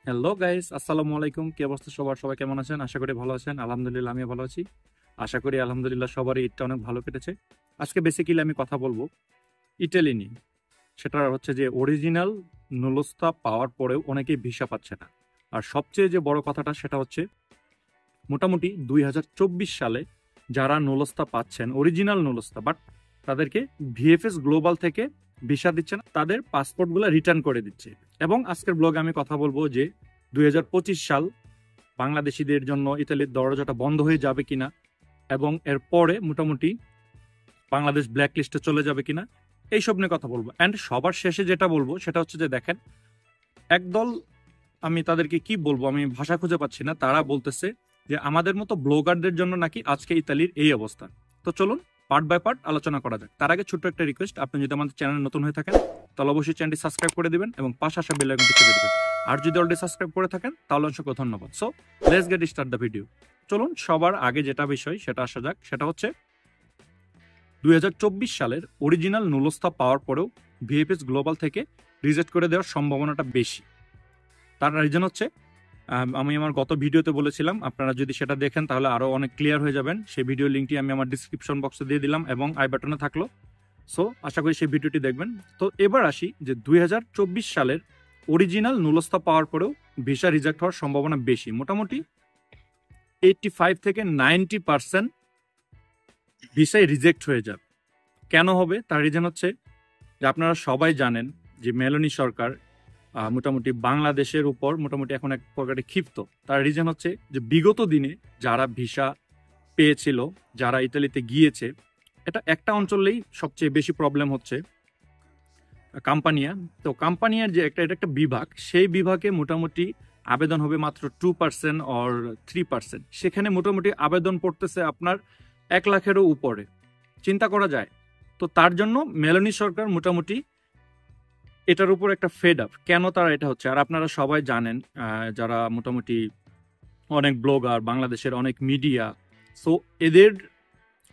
Hello guys, আসসালামু আলাইকুম। কি অবস্থা সবার? সবাই কেমন আছেন? আশা করি ভালো আছেন। আলহামদুলিল্লাহ, আমিও ভালো আছি। আশা করি আলহামদুলিল্লাহ সবারই ঈদটা অনেক ভালো কেটেছে। আজকে বেসিক্যালি আমি কথা বলবো ইটালি নিয়ে। সেটা হচ্ছে যে অরিজিনাল নুলস্তা পাওয়ার পরেও অনেকেই ভিসা পাচ্ছে না। আর সবচেয়ে যে বড় কথাটা সেটা হচ্ছে মোটামুটি 2024 সালে যারা নুলস্তা পাচ্ছেন অরিজিনাল নুলস্তা, বাট তাদেরকে ভিএফএস গ্লোবাল থেকে ভিসা দিচ্ছে না, তাদের পাসপোর্টগুলো রিটার্ন করে দিচ্ছে। এবং আজকের ব্লগে আমি কথা বলবো যে 2025 সাল বাংলাদেশিদের জন্য ইতালির দরজাটা বন্ধ হয়ে যাবে কিনা, এবং এরপরে মোটামুটি বাংলাদেশ ব্ল্যাক লিস্টে চলে যাবে কিনা, এইসব নিয়ে কথা বলবো। অ্যান্ড সবার শেষে যেটা বলবো সেটা হচ্ছে যে দেখেন, একদল, আমি তাদেরকে কি বলবো, আমি ভাষা খুঁজে পাচ্ছি না, তারা বলতেছে যে আমাদের মতো ব্লগারদের জন্য নাকি আজকে ইতালির এই অবস্থা। তো চলুন পার্ট বাই পার্ট আলোচনা করা যাক। তার আগে ছোট্ট একটা রিকোয়েস্ট, আপনি যদি আমাদের চ্যানেলে নতুন হয়ে থাকেন তাহলে অবশ্যই চ্যানেলটি সাবস্ক্রাইব করে দিবেন এবং পাশে আসা বেল আইকনটি চেপে দিবেন। আর যদি অলরেডি সাবস্ক্রাইব করে থাকেন তাহলে অসংখ্য ধন্যবাদ। So let's get start the video. চলুন সবার আগে যেটা বিষয় সেটা আসা যাক। সেটা হচ্ছে 2024 সালের অরিজিনাল নুলস্তা পাওয়ার পরেও ভিএফএস গ্লোবাল থেকে রিজেক্ট করে দেওয়ার সম্ভাবনাটা বেশি। তার রিজন হচ্ছে, আমি আমার গত ভিডিওতে বলেছিলাম, আপনারা যদি সেটা দেখেন তাহলে আরও অনেক ক্লিয়ার হয়ে যাবেন। সেই ভিডিও লিঙ্কটি আমি আমার ডিসক্রিপশন বক্সে দিয়ে দিলাম এবং আই বাটনে থাকলো। সো আশা করি সেই ভিডিওটি দেখবেন। তো এবার আসি যে 2024 সালের অরিজিনাল নুলস্তা পাওয়ার পরেও ভিসা রিজেক্ট হওয়ার সম্ভাবনা বেশি। মোটামুটি 85 থেকে 90% ভিসাই রিজেক্ট হয়ে যাবে। কেন হবে তার রিজন হচ্ছে যে আপনারা সবাই জানেন যে মেলোনি সরকার মোটামুটি বাংলাদেশের উপর মোটামুটি এখন এক প্রকারে ক্ষিপ্ত। তার রিজন হচ্ছে যে বিগত দিনে যারা ভিসা পেয়েছিল, যারা ইতালিতে গিয়েছে, এটা একটা অঞ্চলেই সবচেয়ে বেশি প্রবলেম হচ্ছে, কাম্পানিয়া। তো কাম্পানিয়ার যে এটা একটা বিভাগ, সেই বিভাগে মোটামুটি আবেদন হবে মাত্র 2% অর 3%। সেখানে মোটামুটি আবেদন পড়তেছে আপনার 1 লাখেরও উপরে। চিন্তা করা যায়। তো তার জন্য মেলোনি সরকার মোটামুটি এটার উপর একটা ফেড আপ। কেন তারা এটা হচ্ছে, আর আপনারা সবাই জানেন, যারা মোটামুটি অনেক ব্লগার, বাংলাদেশের অনেক মিডিয়া, সো এদের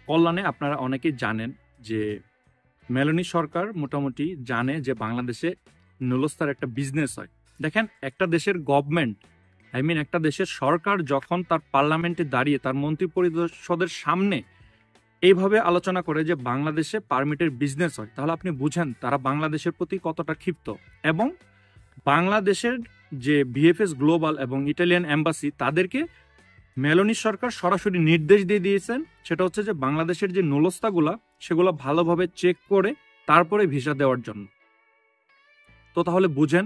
কল্যাণে আপনারা অনেকেই জানেন যে মেলোনি সরকার মোটামুটি জানে যে বাংলাদেশে নুলস্তার একটা বিজনেস হয়। দেখেন, একটা দেশের গভর্নমেন্ট, একটা দেশের সরকার যখন তার পার্লামেন্টে দাঁড়িয়ে তার মন্ত্রী পরিষদের সামনে এইভাবে আলোচনা করে যে বাংলাদেশে পারমিটের বিজনেস হয়, তাহলে আপনি বুঝেন তারা বাংলাদেশের প্রতি কতটা ক্ষিপ্ত। এবং বাংলাদেশের যে ভিএফএস গ্লোবাল এবং ইটালিয়ান এম্বাসি, তাদেরকে মেলোনি সরকার সরাসরি নির্দেশ দিয়ে দিয়েছেন, সেটা হচ্ছে যে বাংলাদেশের যে নুলস্তাগুলা সেগুলো ভালোভাবে চেক করে তারপরে ভিসা দেওয়ার জন্য। তো তাহলে বুঝেন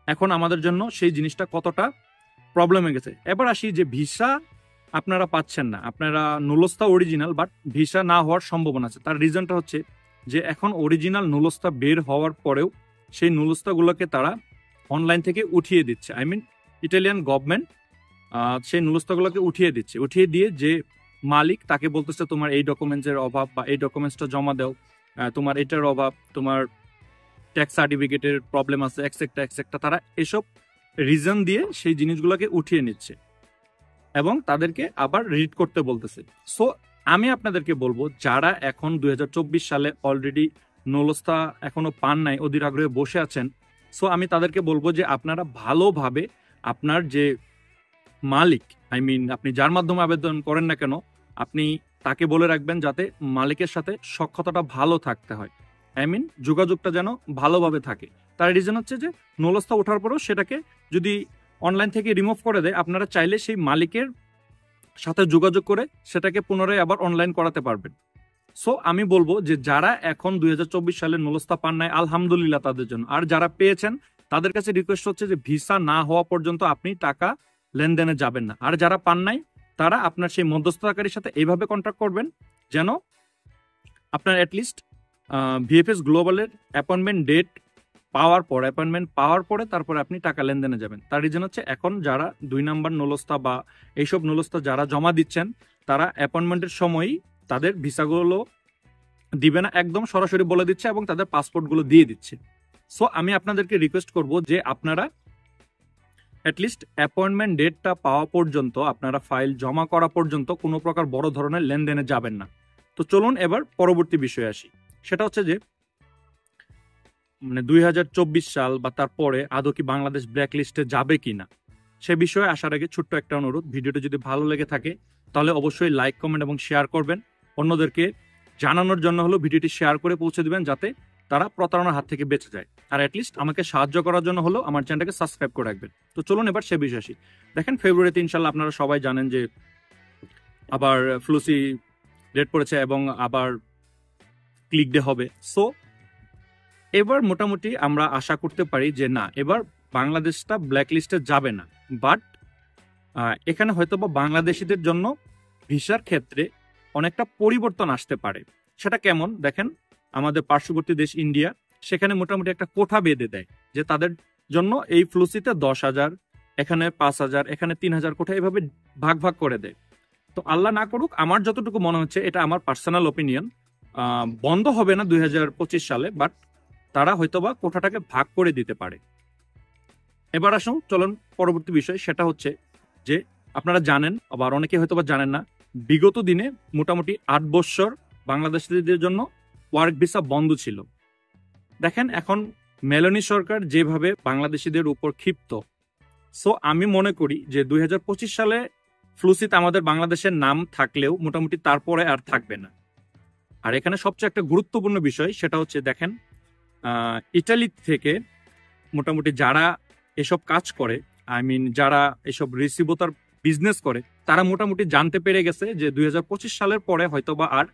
এখন আমাদের জন্য সেই জিনিসটা কতটা প্রবলেম হয়ে গেছে। এবার আসি যে ভিসা আপনারা পাচ্ছেন না, আপনারা নুলস্তা অরিজিনাল বাট ভিসা না হওয়ার সম্ভাবনা আছে। তার রিজনটা হচ্ছে যে এখন অরিজিনাল নুলস্তা বের হওয়ার পরেও সেই নুলস্তাগুলোকে তারা অনলাইন থেকে উঠিয়ে দিচ্ছে। ইটালিয়ান গভর্নমেন্ট সেই নুলস্তাগুলোকে উঠিয়ে দিচ্ছে। উঠিয়ে দিয়ে যে মালিক তাকে বলতেছে তোমার এই ডকুমেন্টসের অভাব বা এই ডকুমেন্টসটা জমা দাও, তোমার এটার অভাব, তোমার ট্যাক্স সার্টিফিকেটের প্রবলেম আছে, এক্সেক্টা। তারা এসব রিজন দিয়ে সেই জিনিসগুলোকে উঠিয়ে নিচ্ছে এবং তাদেরকে আবার রিড করতে বলতেছে। সো আমি আপনাদেরকে বলবো, যারা এখন 2024 সালে অলরেডি নুলস্তা এখনো পান নাই, অধীর আগ্রহে বসে আছেন, সো আমি তাদেরকে বলবো যে আপনারা ভালোভাবে আপনার যে মালিক, আপনি যার মাধ্যমে আবেদন করেন না কেন, আপনি তাকে বলে রাখবেন যাতে মালিকের সাথে সখ্যতাটা ভালো থাকতে হয়। যোগাযোগটা যেন ভালোভাবে থাকে। তার রিজন হচ্ছে যে নুলস্তা ওঠার পরেও সেটাকে যদি অনলাইন থেকে রিমুভ করে দেয়, আপনারা চাইলে সেই মালিকের সাথে যোগাযোগ করে সেটাকে পুনরায় আবার অনলাইন করাতে পারবেন। সো আমি বলবো যে যারা এখন 2024 সালে নুলস্তা পান নাই, আলহামদুলিল্লাহ তাদের জন্য। আর যারা পেয়েছেন তাদের কাছে রিকোয়েস্ট হচ্ছে যে ভিসা না হওয়া পর্যন্ত আপনি টাকা লেনদেনে যাবেন না। আর যারা পান নাই তারা আপনার সেই মধ্যস্থতাকারীর সাথে এইভাবে কন্ট্যাক্ট করবেন যেন আপনার অ্যাটলিস্ট ভিএফএস গ্লোবালের অ্যাপয়েন্টমেন্ট পাওয়ার পরে তারপরে আপনি টাকা লেনদেনে যাবেন। তার রিজন হচ্ছে এখন যারা 2 নাম্বার নুলস্তা বা এইসব নুলস্তা যারা জমা দিচ্ছেন, তারা অ্যাপয়েন্টমেন্টের সময়ই তাদের ভিসাগুলো দিবে না, একদম সরাসরি বলে দিচ্ছে এবং তাদের পাসপোর্টগুলো দিয়ে দিচ্ছে। সো আমি আপনাদেরকে রিকোয়েস্ট করব যে আপনারা অ্যাটলিস্ট অ্যাপয়েন্টমেন্ট ডেটটা পাওয়া পর্যন্ত, আপনারা ফাইল জমা করা পর্যন্ত কোনো প্রকার বড় ধরনের লেনদেনে যাবেন না। তো চলুন এবার পরবর্তী বিষয়ে আসি। সেটা হচ্ছে যে 2024 সাল বা তারপরে আদৌ কি বাংলাদেশ ব্ল্যাক লিস্টে যাবে কিনা। সে বিষয়ে আসার আগে ছোট্ট একটা অনুরোধ, ভিডিওটি যদি ভালো লেগে থাকে তাহলে অবশ্যই লাইক, কমেন্ট এবং শেয়ার করবেন। অন্যদেরকে জানানোর জন্য হলো ভিডিওটি শেয়ার করে পৌঁছে দিবেন, যাতে তারা প্রতারণার হাত থেকে বেঁচে যায়। আর অ্যাটলিস্ট আমাকে সাহায্য করার জন্য হলো আমার চ্যানেলটাকে সাবস্ক্রাইব করে রাখবেন। তো চলুন এবার সে বিষয়ে আসি। দেখেন, ফেব্রুয়ারিতে ইনশাল্লাহ আপনারা সবাই জানেন যে আবার ফ্লুসি ডেট পড়েছে এবং আবার ক্লিক ডে হবে। সো এবার মোটামুটি আমরা আশা করতে পারি যে না, এবার বাংলাদেশটা ব্ল্যাক লিস্টে যাবে না। বাট এখানে হয়তো বা বাংলাদেশিদের জন্য ভিসার ক্ষেত্রে অনেকটা পরিবর্তন আসতে পারে। সেটা কেমন দেখেন, আমাদের পার্শ্ববর্তী দেশ ইন্ডিয়া, সেখানে মোটামুটি একটা কোঠা বেঁধে দেয় যে তাদের জন্য এই ফ্লুসিতে 10,000, এখানে 5,000, এখানে 3,000 কোঠা, এভাবে ভাগ ভাগ করে দেয়। তো আল্লাহ না করুক, আমার যতটুকু মনে হচ্ছে, এটা আমার পার্সোনাল ওপিনিয়ন, বন্ধ হবে না 2025 সালে, বাট তারা হয়তোবা কোঠাটাকে ভাগ করে দিতে পারে। এবার আসুন, চলুন পরবর্তী বিষয়, সেটা হচ্ছে যে আপনারা জানেন, আবার অনেকে হয়তোবা জানেন না, বিগত দিনে মোটামুটি 8 বছর বাংলাদেশিদের জন্য ওয়ার্ক ভিসা বন্ধ ছিল। দেখেন এখন মেলানি সরকার যেভাবে বাংলাদেশিদের উপর ক্ষিপ্ত, সো আমি মনে করি যে 2025 সালে ফ্লুসিতে আমাদের বাংলাদেশের নাম থাকলেও মোটামুটি তারপরে আর থাকবে না। আর এখানে সবচেয়ে একটা গুরুত্বপূর্ণ বিষয় সেটা হচ্ছে দেখেন, ইটালি থেকে মোটামুটি যারা এসব কাজ করে, যারা এসব রিসিভোতার বিজনেস করে, তারা মোটামুটি জানতে পেরে গেছে যে 2025 সালের পরে হয়তোবা আর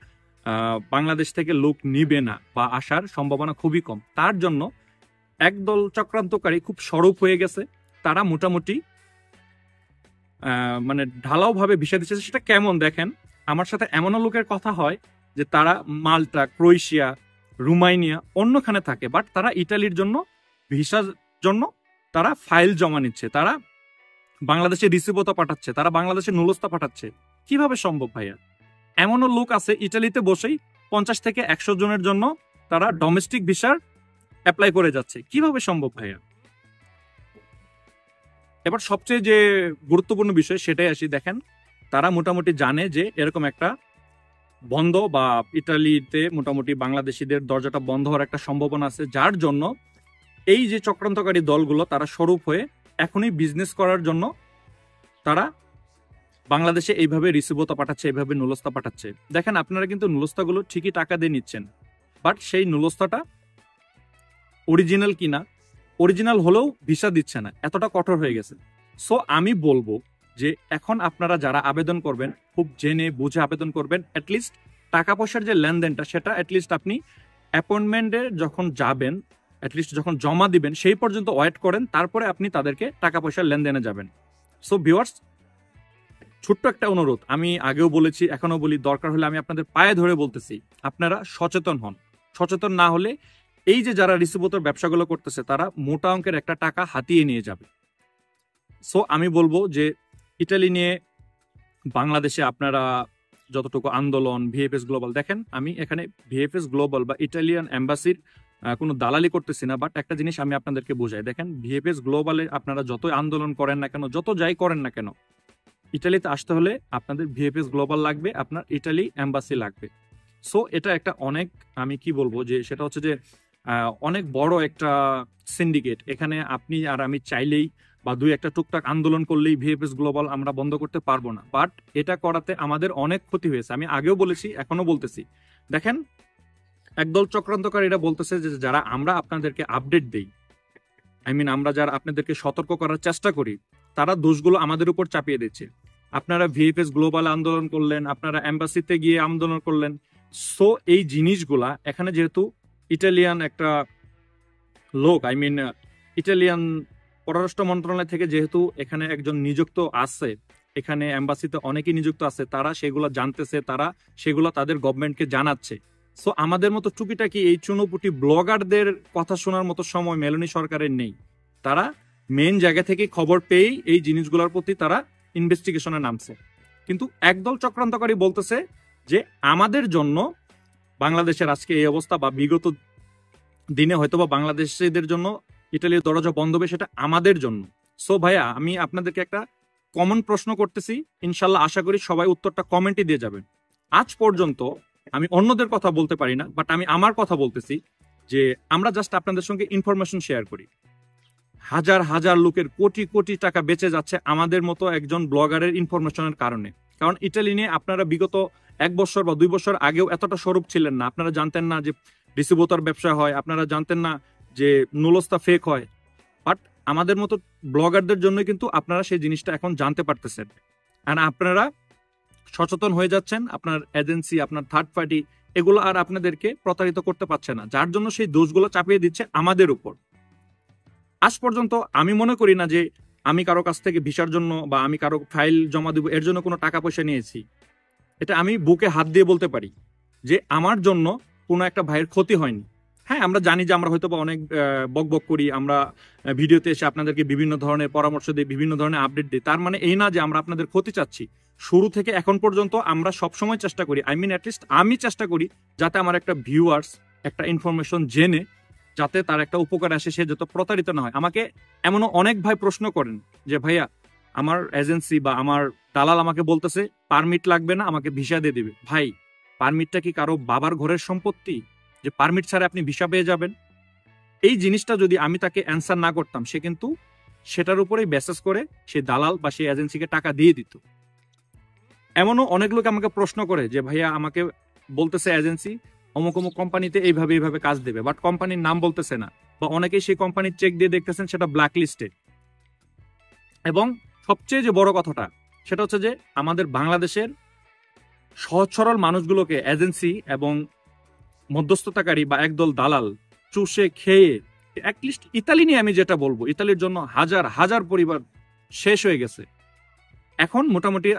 বাংলাদেশ থেকে লোক নিবে না বা আসার সম্ভাবনা খুবই কম। তার জন্য একদল চক্রান্তকারী খুব সরব হয়ে গেছে। তারা মোটামুটি মানে ঢালাও ভাবে ভিসা দিচ্ছে। সেটা কেমন দেখেন, আমার সাথে এমনও লোকের কথা হয় যে তারা মাল্টা, ক্রোয়েশিয়া, রোমানিয়া অন্যখানে থাকে, বাট তারা ইটালির জন্য ভিসার জন্য তারা ফাইল জমা নিচ্ছে, তারা বাংলাদেশে রিসিভোতা পাঠাচ্ছে, তারা বাংলাদেশে নুলস্তা পাঠাচ্ছে। কিভাবে সম্ভব ভাইয়া? এমনও লোক আছে ইটালিতে বসেই 50 থেকে 100 জনের জন্য তারা ডোমেস্টিক ভিসার অ্যাপ্লাই করে যাচ্ছে। কিভাবে সম্ভব ভাইয়া? এবার সবচেয়ে যে গুরুত্বপূর্ণ বিষয় সেটাই আসি। দেখেন, তারা মোটামুটি জানে যে এরকম একটা বন্ধ বা ইটালিতে মোটামুটি বাংলাদেশিদের দরজাটা বন্ধ হওয়ার একটা সম্ভাবনা আছে, যার জন্য এই যে চক্রান্তকারী দলগুলো তারা স্বরূপ হয়ে এখনই বিজনেস করার জন্য তারা বাংলাদেশে এইভাবে রিসিভোতা পাঠাচ্ছে, এইভাবে নুলস্তা পাঠাচ্ছে। দেখেন, আপনারা কিন্তু নুলস্তাগুলো ঠিকই টাকা দিয়ে নিচ্ছেন, বাট সেই নুলস্তাটা অরিজিনাল কিনা, অরিজিনাল হলেও ভিসা দিচ্ছে না, এতটা কঠোর হয়ে গেছে। সো আমি বলবো যে এখন আপনারা যারা আবেদন করবেন, খুব জেনে বুঝে আবেদন করবেন। অ্যাটলিস্ট টাকা পয়সার যে লেনদেনটা, সেটা অ্যাটলিস্ট আপনি অ্যাপয়েন্টমেন্টে যখন যাবেন, অ্যাটলিস্ট যখন জমা দিবেন সেই পর্যন্ত ওয়েট করেন, তারপরে আপনি তাদেরকে টাকা পয়সার লেনদেনে যাবেন। সো ভিউয়ার্স, ছোট্ট একটা অনুরোধ, আমি আগেও বলেছি, এখনো বলি, দরকার হলে আমি আপনাদের পায়ে ধরে বলতেছি, আপনারা সচেতন হন। সচেতন না হলে এই যে যারা রিসিভোতার ব্যবসাগুলো করতেছে, তারা মোটা অঙ্কের একটা টাকা হাতিয়ে নিয়ে যাবে। সো আমি বলবো যে ইটালি নিয়ে বাংলাদেশে আপনারা যতটুকু আন্দোলন, ভিএফএস গ্লোবাল, দেখেন আমি এখানে ভিএফএস গ্লোবাল বা ইটালিয়ান এম্বাসির কোনো দালালি করতেছি না, বাট একটা জিনিস আমি আপনাদেরকে বোঝাই। দেখেন, ভিএফএস গ্লোবালে আপনারা যতই আন্দোলন করেন না কেন, যত যাই করেন না কেন, ইটালিতে আসতে হলে আপনাদের ভিএফএস গ্লোবাল লাগবে, আপনার ইটালি এম্বাসি লাগবে। সো এটা একটা অনেক, আমি কি বলবো যে সেটা হচ্ছে যে অনেক বড় একটা সিন্ডিকেট। এখানে আপনি আর আমি চাইলেই বা দুই একটা টুকটাক আন্দোলন করলেই ভিএফএস গ্লোবাল আমরা বন্ধ করতে পারবো না। বাট এটা করাতে আমাদের অনেক ক্ষতি হয়েছে, আমি আগেও বলেছি, এখনো বলতেছি। দেখেন, একদল চক্রান্তকারীরা বলতেছে যে যারা আমরা আপনাদেরকে আপডেট দেই, আমরা যারা আপনাদেরকে সতর্ক করার চেষ্টা করি, তারা দোষগুলো আমাদের উপর চাপিয়ে দিচ্ছে। আপনারা ভিএফএস গ্লোবাল আন্দোলন করলেন, আপনারা এম্বাসিতে গিয়ে আন্দোলন করলেন। সো এই জিনিসগুলা এখানে যেহেতু ইটালিয়ান একটা লোক, ইটালিয়ান পররাষ্ট্র মন্ত্রণালয় থেকে যেহেতু এখানে একজন নিযুক্ত আছে, এখানে এম্বাসিতে অনেকেই নিযুক্ত আছে, তারা সেগুলো জানতেছে, তারা সেগুলো তাদের গভর্নমেন্টকে জানাচ্ছে। সো আমাদের মতো টুকিটাকি এই চুনোপুটি ব্লগারদের কথা শোনার মতো সময় মেলানি সরকারের নেই। তারা মেন জায়গা থেকে খবর পেয়েই এই জিনিসগুলোর প্রতি তারা ইনভেস্টিগেশনে নামছে। কিন্তু একদল চক্রান্তকারী বলতেছে যে আমাদের জন্য বাংলাদেশের আজকে এই অবস্থা, বা বিগত দিনে হয়তোবা বাংলাদেশিদের জন্য ইটালির দরজা বন্ধ হবে, সেটা আমাদের জন্য। সো ভাইয়া, আমি আপনাদেরকে একটা কমন প্রশ্ন করতেছি, ইনশাল্লাহ আশা করি সবাই উত্তরটা কমেন্টে দিয়ে যাবেন। আজ পর্যন্ত আমি অন্যদের কথা বলতে পারি না, বাট আমি আমার কথা বলতেছি যে আমরা জাস্ট আপনাদের সঙ্গে ইনফরমেশন শেয়ার করি। হাজার হাজার লোকের কোটি কোটি টাকা বেঁচে যাচ্ছে আমাদের মতো একজন ব্লগারের ইনফরমেশনের কারণে। কারণ ইটালি নিয়ে আপনারা বিগত 1 বছর বা 2 বছর আগেও এতটা স্বরূপ ছিলেন না, আপনারা জানতেন না যে রিসিভোতার ব্যবসা হয়, আপনারা জানতেন না যে নুলস্তা ফেক হয়। বাট আমাদের মতো ব্লগারদের জন্য কিন্তু আপনারা সেই জিনিসটা এখন জানতে পারতেছেন, আর আপনারা সচেতন হয়ে যাচ্ছেন। আপনার এজেন্সি, আপনার থার্ড পার্টি এগুলো আর আপনাদেরকে প্রতারিত করতে পারছে না, যার জন্য সেই দোষগুলো চাপিয়ে দিচ্ছে আমাদের উপর। আজ পর্যন্ত আমি মনে করি না যে আমি কারো কাছ থেকে ভিসার জন্য বা আমি কারো ফাইল জমা দিব এর জন্য কোনো টাকা পয়সা নিয়েছি। এটা আমি বুকে হাত দিয়ে বলতে পারি যে আমার জন্য কোনো একটা ভাইয়ের ক্ষতি হয়নি। হ্যাঁ, আমরা জানি যে আমরা হয়তো বা অনেক বকবক করি, আমরা ভিডিওতে এসে আপনাদেরকে বিভিন্ন ধরনের পরামর্শ দিই, বিভিন্ন ধরনের আপডেট দিই, তার মানে এই না যে আমরা আপনাদের ক্ষতি চাচ্ছি। শুরু থেকে এখন পর্যন্ত আমরা সবসময় চেষ্টা করি, অ্যাটলিস্ট আমি চেষ্টা করি যাতে আমার একটা ভিউয়ার্স একটা ইনফরমেশন জেনে যাতে তার একটা উপকার আসে, সে যত প্রতারিত না হয়। আমাকে এমনও অনেক ভাই প্রশ্ন করেন যে ভাইয়া আমার এজেন্সি বা আমার দালাল আমাকে বলতেছে পারমিট লাগবে না, আমাকে ভিসা দিয়ে দিবে। ভাই, পারমিটটা কি কারো বাবার ঘরের সম্পত্তি যে পারমিট ছাড়া আপনি ভিসা পেয়ে যাবেন? এই জিনিসটা যদি আমি তাকে অ্যান্সার না করতাম, সে কিন্তু সেটার উপরেই বেসেস করে সে দালাল বা সেই এজেন্সিকে টাকা দিয়ে দিত। এমনও অনেক লোক আমাকে প্রশ্ন করে যে ভাইয়া আমাকে বলতেছে এজেন্সি অমুক অমুক কোম্পানিতে এইভাবে এইভাবে কাজ দেবে, বাট কোম্পানির নাম বলতেছে না, বা অনেকেই সেই কোম্পানির চেক দিয়ে দেখতেছেন সেটা ব্ল্যাক লিস্টে। এবং সবচেয়ে যে বড় কথাটা সেটা হচ্ছে যে আমাদের বাংলাদেশের সহজ সরল মানুষগুলোকে এজেন্সি এবং মধ্যস্থতাকারী বা একদল দালাল চুষে খেয়ে, অ্যাটলিস্ট ইতালি নিয়ে আমি যেটা বলবো, ইতালির জন্য হাজার হাজার পরিবার শেষ হয়ে গেছে। এখন মোটামুটি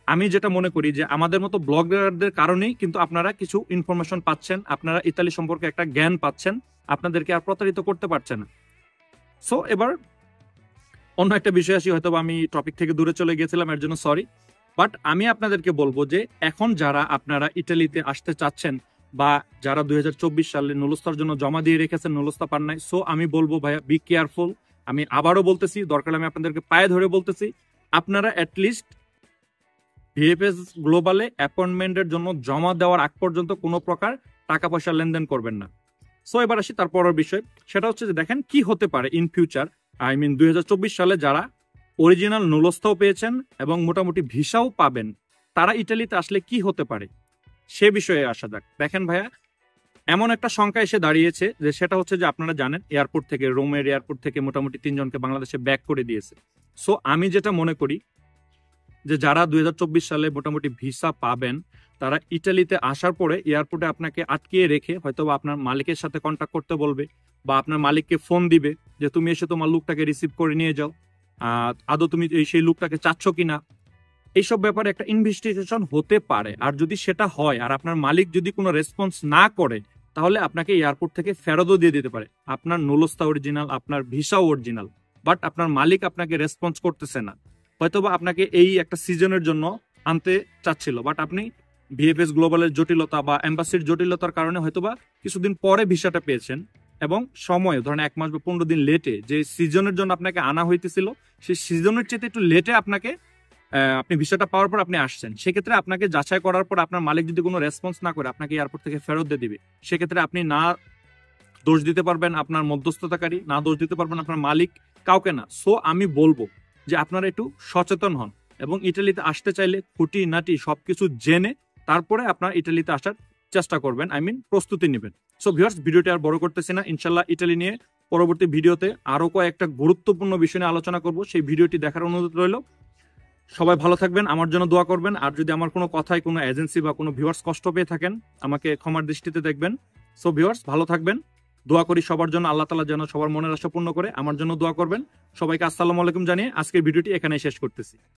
আমি যেটা মনে করি যে আমাদের মতো ব্লগারদের কারণেই কিন্তু আপনারা কিছু ইনফরমেশন পাচ্ছেন, আপনারা ইতালি সম্পর্কে একটা জ্ঞান পাচ্ছেন, আপনাদেরকে আর প্রতারিত করতে পারছে না। সো এবার অন্য একটা বিষয় আসি, হয়তো আমি টপিক থেকে দূরে চলে গেছিলাম, এর জন্য সরি। বাট আমি আপনাদেরকে বলবো যে এখন যারা আপনারা ইটালিতে আসতে চাচ্ছেন বা যারা 2024 সালে নুলস্তার জন্য জমা দিয়ে রেখেছেন, নুলস্তা পান নাই, সো আমি বলবো ভাইয়া বি কেয়ারফুল। আমি আবারও বলতেছি, দরকার আমি আপনাদেরকে পায়ে ধরে বলতেছি, আপনারা অ্যাটলিস্ট ভিএফএস গ্লোবালে অ্যাপয়েন্টমেন্টের জন্য জমা দেওয়ার আগ পর্যন্ত কোনো প্রকার টাকা পয়সা লেনদেন করবেন না। সো এবার আসি তার পরের বিষয়, সেটা হচ্ছে যে দেখেন কি হতে পারে ইন ফিউচার। 2024 সালে যারা অরিজিনাল নুলস্তাও পেয়েছেন এবং মোটামুটি ভিসাও পাবেন, তারা ইটালিতে আসলে কি হতে পারে সে বিষয়ে আসা যাক। দেখেন ভাইয়া, এমন একটা সংখ্যা এসে দাঁড়িয়েছে যে সেটা হচ্ছে যে আপনারা জানেন এয়ারপোর্ট থেকে, রোমের এয়ারপোর্ট থেকে মোটামুটি 3 জনকে বাংলাদেশে ব্যাক করে দিয়েছে। সো আমি যেটা মনে করি যে যারা 2024 সালে মোটামুটি ভিসা পাবেন, তারা ইটালিতে আসার পরে এয়ারপোর্টে আপনাকে আটকিয়ে রেখে হয়তো আপনার মালিকের সাথে কন্ট্যাক্ট করতে বলবে, বা আপনার মালিককে ফোন দিবে যে তুমি এসে তোমার লোকটাকে রিসিভ করে নিয়ে যাও, আদৌ তুমি সেই লোকটাকে চাচ্ছ কিনা। এইসব ব্যাপারে একটা ইনভেস্টিগেশন হতে পারে। আর যদি সেটা হয় আর আপনার মালিক যদি কোনো রেসপন্স না করে, তাহলে আপনাকে এয়ারপোর্ট থেকে ফেরতও দিয়ে দিতে পারে। আপনার নুলস্তা অরিজিনাল, আপনার ভিসাও অরিজিনাল, বাট আপনার মালিক আপনাকে রেসপন্স করতেছে না। হয়তোবা আপনাকে এই একটা সিজনের জন্য আনতে চাচ্ছিল, বাট আপনি ভিএফএস গ্লোবালের জটিলতা বা এম্বাসির জটিলতার কারণে হয়তোবা কিছুদিন পরে ভিসাটা পেয়েছেন, এবং সময় ধরেন 1 মাস বা 15 দিন লেটে যে সিজনের জন্য আপনাকে আনা হইতেছিল, সেই সিজনের চেয়ে একটু লেটে আপনাকে আপনি ভিসাটা পাওয়ার পর আপনি আসছেন। সেক্ষেত্রে আপনাকে যাচাই করার পর আপনার মালিক যদি কোনো রেসপন্স না করে আপনাকে এয়ারপোর্ট থেকে ফেরত দিয়ে দিবে। সেক্ষেত্রে আপনি না দোষ দিতে পারবেন আপনার মধ্যস্থতাকারী, না দোষ দিতে পারবেন আপনার মালিক, কাউকে না। সো আমি বলবো যে আপনারা একটু সচেতন হন এবং ইটালিতে আসতে চাইলে খুঁটিনাটি সবকিছু জেনে তারপরে আপনার ইটালিতে আসার চেষ্টা করবেন, প্রস্তুতি নেবেন। সো ভিউয়ার্স, ভিডিওটি আর বড় করতেছি না, ইনশাল্লাহ ইটালি নিয়ে পরবর্তী ভিডিওতে আরো কয়েকটা গুরুত্বপূর্ণ বিষয় নিয়ে আলোচনা করব। সেই ভিডিওটি দেখার অনুরোধ রইল। সবাই ভালো থাকবেন, আমার জন্য দোয়া করবেন। আর যদি আমার কোনো কথায় কোনো এজেন্সি বা কোনো ভিউয়ার্স কষ্ট পেয়ে থাকেন, আমাকে ক্ষমার দৃষ্টিতে দেখবেন। সো ভিউয়ার্স, ভালো থাকবেন, দোয়া করি সবার জন্য, আল্লাহ তাআলা যেন সবার মনের আশা পূর্ণ করে। আমার জন্য দোয়া করবেন। সবাইকে আসসালামু আলাইকুম জানিয়ে আজকের ভিডিওটি এখানেই শেষ করতেছি।